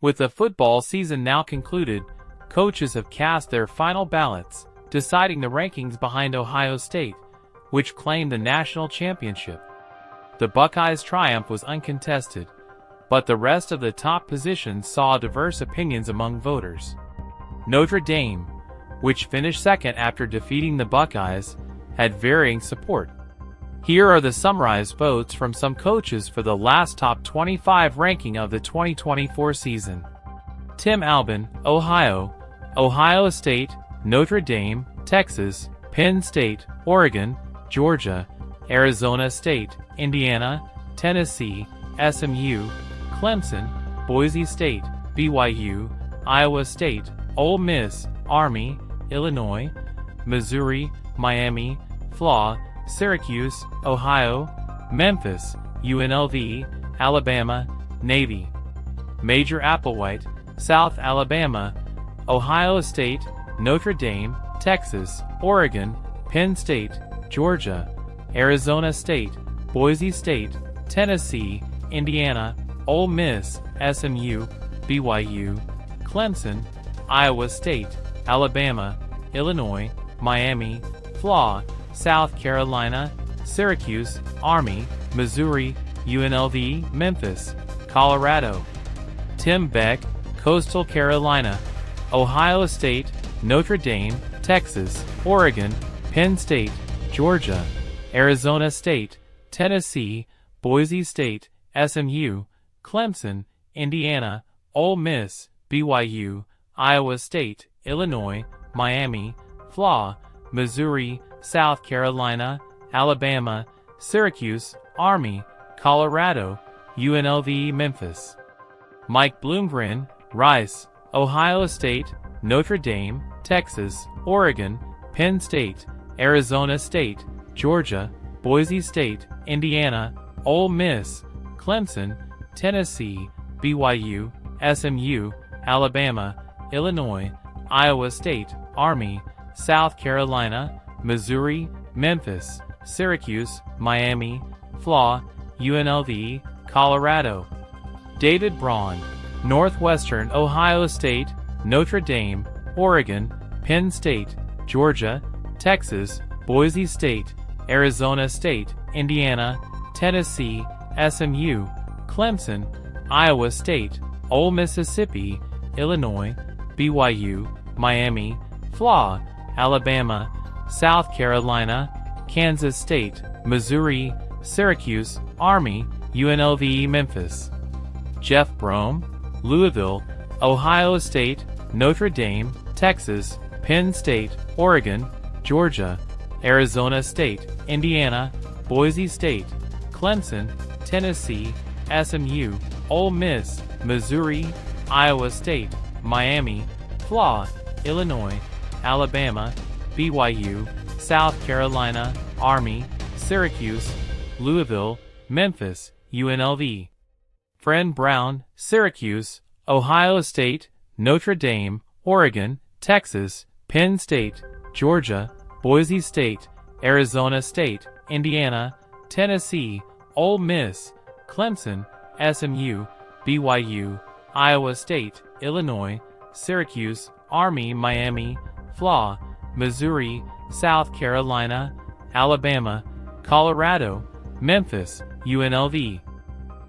With the football season now concluded, coaches have cast their final ballots, deciding the rankings behind Ohio State, which claimed the national championship. The Buckeyes' triumph was uncontested, but the rest of the top positions saw diverse opinions among voters. Notre Dame, which finished second after defeating the Buckeyes, had varying support. Here are the summarized votes from some coaches for the last top 25 ranking of the 2024 season. Tim Albin, Ohio, Ohio State, Notre Dame, Texas, Penn State, Oregon, Georgia, Arizona State, Indiana, Tennessee, SMU, Clemson, Boise State, BYU, Iowa State, Ole Miss, Army, Illinois, Missouri, Miami, Flaw, Syracuse, Ohio, Memphis, UNLV, Alabama, Navy. Major Applewhite, South Alabama, Ohio State, Notre Dame, Texas, Oregon, Penn State, Georgia, Arizona State, Boise State, Tennessee, Indiana, Ole Miss, SMU, BYU, Clemson, Iowa State, Alabama, Illinois, Miami, Flaw, South Carolina, Syracuse, Army, Missouri, UNLV, Memphis, Colorado. Tim Beck, Coastal Carolina, Ohio State, Notre Dame, Texas, Oregon, Penn State, Georgia, Arizona State, Tennessee, Boise State, SMU, Clemson, Indiana, Ole Miss, BYU, Iowa State, Illinois, Miami, Flaw, Missouri, South Carolina, Alabama, Syracuse, Army, Colorado, UNLV, Memphis. Mike Bloomgren, Rice, Ohio State, Notre Dame, Texas, Oregon, Penn State, Arizona State, Georgia, Boise State, Indiana, Ole Miss, Clemson, Tennessee, BYU, SMU, Alabama, Illinois, Iowa State, Army, South Carolina, Missouri, Memphis, Syracuse, Miami, Flaw, UNLV, Colorado. David Braun, Northwestern Ohio State, Notre Dame, Oregon, Penn State, Georgia, Texas, Boise State, Arizona State, Indiana, Tennessee, SMU, Clemson, Iowa State, Ole Mississippi, Illinois, BYU, Miami, Flaw, Alabama, South Carolina, Kansas State, Missouri, Syracuse, Army, UNLV, Memphis. Jeff Brom, Louisville, Ohio State, Notre Dame, Texas, Penn State, Oregon, Georgia, Arizona State, Indiana, Boise State, Clemson, Tennessee, SMU, Ole Miss, Missouri, Iowa State, Miami, Flaw, Illinois, Alabama, BYU, South Carolina, Army, Syracuse, Louisville, Memphis, UNLV. Fred Brown, Syracuse, Ohio State, Notre Dame, Oregon, Texas, Penn State, Georgia, Boise State, Arizona State, Indiana, Tennessee, Ole Miss, Clemson, SMU, BYU, Iowa State, Illinois, Syracuse, Army, Miami, Flaw, Missouri, South Carolina, Alabama, Colorado, Memphis, UNLV.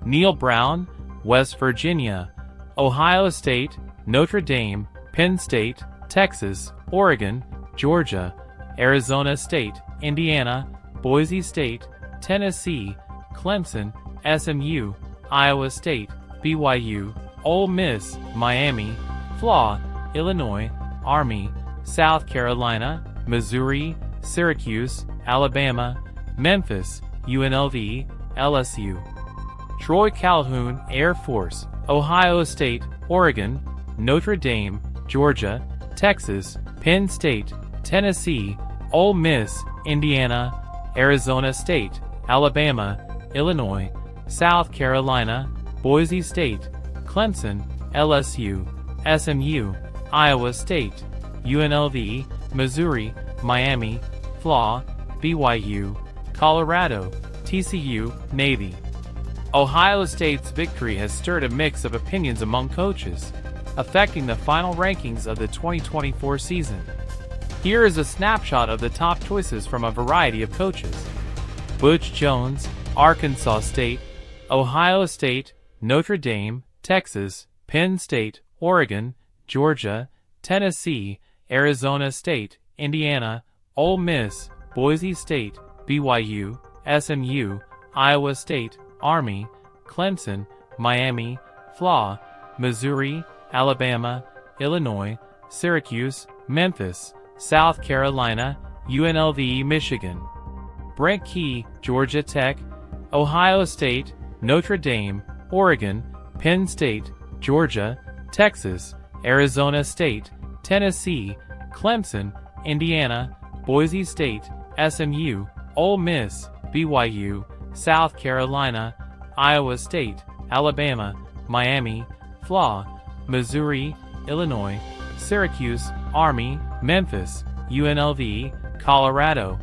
Neil Brown, West Virginia, Ohio State, Notre Dame, Penn State, Texas, Oregon, Georgia, Arizona State, Indiana, Boise State, Tennessee, Clemson, SMU, Iowa State, BYU, Ole Miss, Miami, Flaw, Illinois, Army, South Carolina, Missouri, Syracuse, Alabama, Memphis, UNLV, LSU. Troy Calhoun, Air Force, Ohio State, Oregon, Notre Dame, Georgia, Texas, Penn State, Tennessee, Ole Miss, Indiana, Arizona State, Alabama, Illinois, South Carolina, Boise State, Clemson, LSU, SMU, Iowa State, UNLV, Missouri, Miami, Flaw, BYU, Colorado, TCU, Navy. Ohio State's victory has stirred a mix of opinions among coaches, affecting the final rankings of the 2024 season. Here is a snapshot of the top choices from a variety of coaches. Butch Jones, Arkansas State; Ohio State, Notre Dame, Texas; Penn State, Oregon, Georgia, Tennessee, Arizona State, Indiana, Ole Miss, Boise State, BYU, SMU, Iowa State, Army, Clemson, Miami, FLA, Missouri, Alabama, Illinois, Syracuse, Memphis, South Carolina, UNLV, Michigan. Brent Key, Georgia Tech; Ohio State, Notre Dame, Oregon, Penn State, Georgia, Texas, Arizona State, Tennessee, Clemson, Indiana, Boise State, SMU, Ole Miss, BYU, South Carolina, Iowa State, Alabama, Miami, FLA, Missouri, Illinois, Syracuse, Army, Memphis, UNLV, Colorado.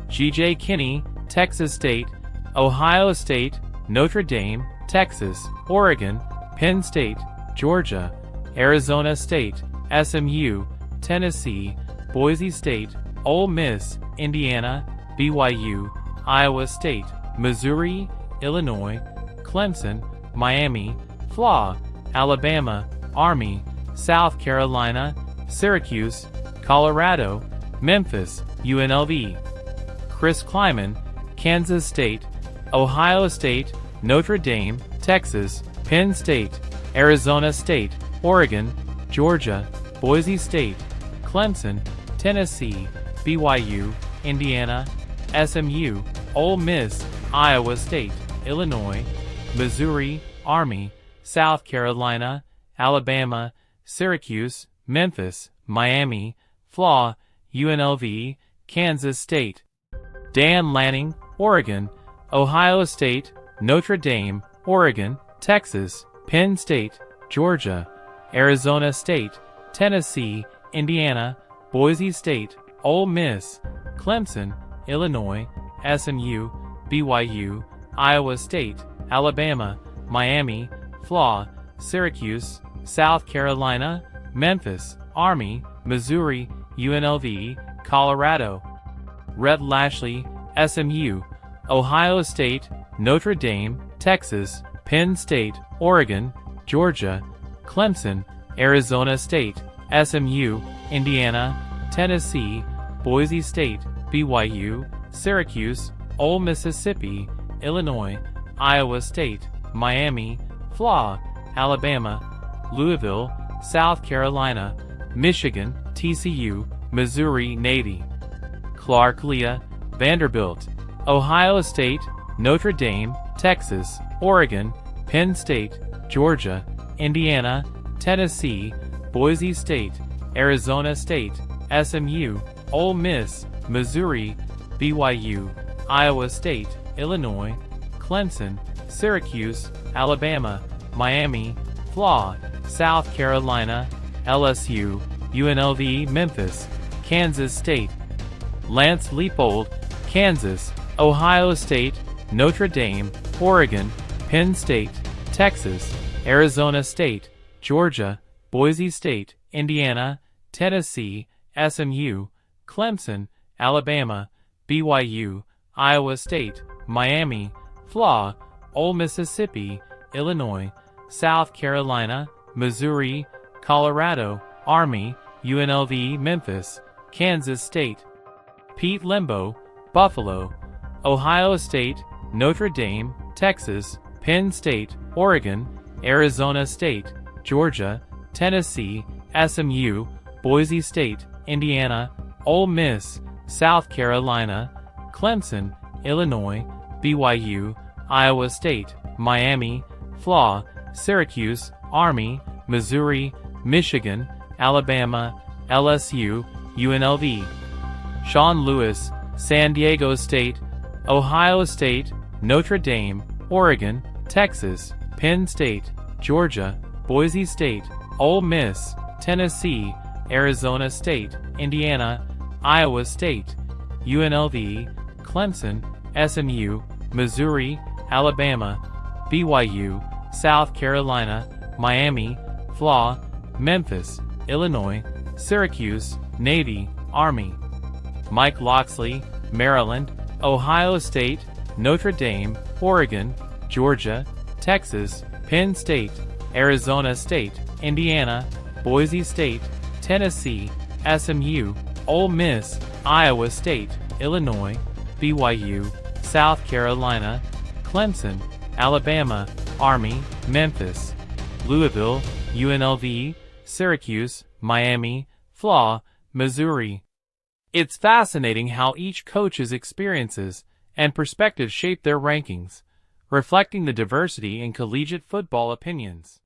G.J. Kinney, Texas State; Ohio State, Notre Dame, Texas, Oregon, Penn State, Georgia, Arizona State, SMU, Tennessee, Boise State, Ole Miss, Indiana, BYU, Iowa State, Missouri, Illinois, Clemson, Miami, FLA, Alabama, Army, South Carolina, Syracuse, Colorado, Memphis, UNLV. Chris Kleiman, Kansas State; Ohio State, Notre Dame, Texas, Penn State, Arizona State, Oregon, Georgia, Boise State, Clemson, Tennessee, BYU, Indiana, SMU, Ole Miss, Iowa State, Illinois, Missouri, Army, South Carolina, Alabama, Syracuse, Memphis, Miami, FLA, UNLV, Kansas State. Dan Lanning, Oregon; Ohio State, Notre Dame, Oregon, Texas, Penn State, Georgia, Arizona State, Tennessee, Indiana, Boise State, Ole Miss, Clemson, Illinois, SMU, BYU, Iowa State, Alabama, Miami, FLA, Syracuse, South Carolina, Memphis, Army, Missouri, UNLV, Colorado. Rhett Lashley, SMU; Ohio State, Notre Dame, Texas, Penn State, Oregon, Georgia, Clemson, Arizona State, SMU, Indiana, Tennessee, Boise State, BYU, Syracuse, Ole Mississippi, Illinois, Iowa State, Miami, FLA, Alabama, Louisville, South Carolina, Michigan, TCU, Missouri, Navy. Clark Leah, Vanderbilt; Ohio State, Notre Dame, Texas, Oregon, Penn State, Georgia, Indiana, Tennessee, Boise State, Arizona State, SMU, Ole Miss, Missouri, BYU, Iowa State, Illinois, Clemson, Syracuse, Alabama, Miami, FLA, South Carolina, LSU, UNLV, Memphis, Kansas State. Lance Leipold, Kansas; Ohio State, Notre Dame, Oregon, Penn State, Texas, Arizona State, Georgia, Boise State, Indiana, Tennessee, SMU, Clemson, Alabama, BYU, Iowa State, Miami, FLA, Ole Mississippi, Illinois, South Carolina, Missouri, Colorado, Army, UNLV, Memphis, Kansas State. Pete Lembo, Buffalo; Ohio State, Notre Dame, Texas, Penn State, Oregon, Arizona State, Georgia, Tennessee, SMU, Boise State, Indiana, Ole Miss, South Carolina, Clemson, Illinois, BYU, Iowa State, Miami, FLA, Syracuse, Army, Missouri, Michigan, Alabama, LSU, UNLV. Sean Lewis, San Diego State; Ohio State, Notre Dame, Oregon, Texas, Penn State, Georgia, Boise State, Ole Miss, Tennessee, Arizona State, Indiana, Iowa State, UNLV, Clemson, SMU, Missouri, Alabama, BYU, South Carolina, Miami, FLA, Memphis, Illinois, Syracuse, Navy, Army. Mike Locksley, Maryland, Ohio State, Notre Dame, Oregon, Georgia, Texas, Penn State, Arizona State, Indiana, Boise State, Tennessee, SMU, Ole Miss, Iowa State, Illinois, BYU, South Carolina, Clemson, Alabama, Army, Memphis, Louisville, UNLV, Syracuse, Miami, FLA, Missouri. It's fascinating how each coach's experiences and perspectives shape their rankings, reflecting the diversity in collegiate football opinions.